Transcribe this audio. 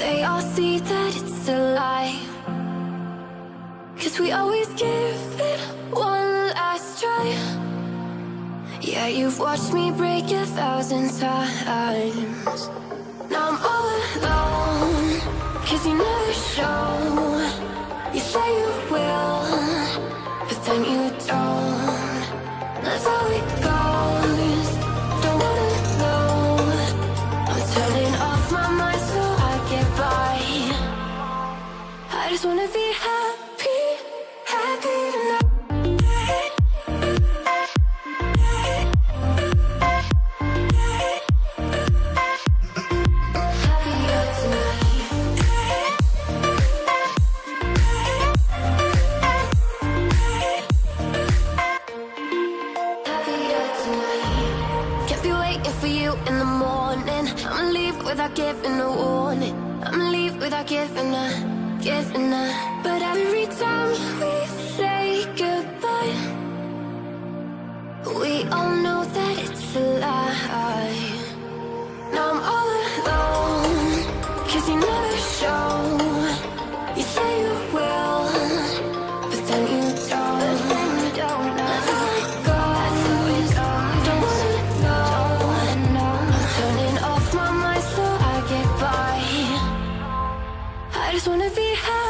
they all see that it's a lie. 'Cause we always give it one last try. Yeah, you've watched me break 1,000 times. Now I'm all alone, 'cause you never show. You say you will, but then you don't. That's how it goes. Don't wanna know. I'm turning off my mind so I get by. I just wanna be happy, happy tonight. For you in the morning, I'ma leave without giving a warning. I'ma leave without giving a. But every time we say goodbye, we all know that it's a lie. Now I'm all alone, 'cause you never show. You say you will, but then you don't. That's how it goes. Don't wanna know. Turning off my mind so I get by. I just wanna be happy.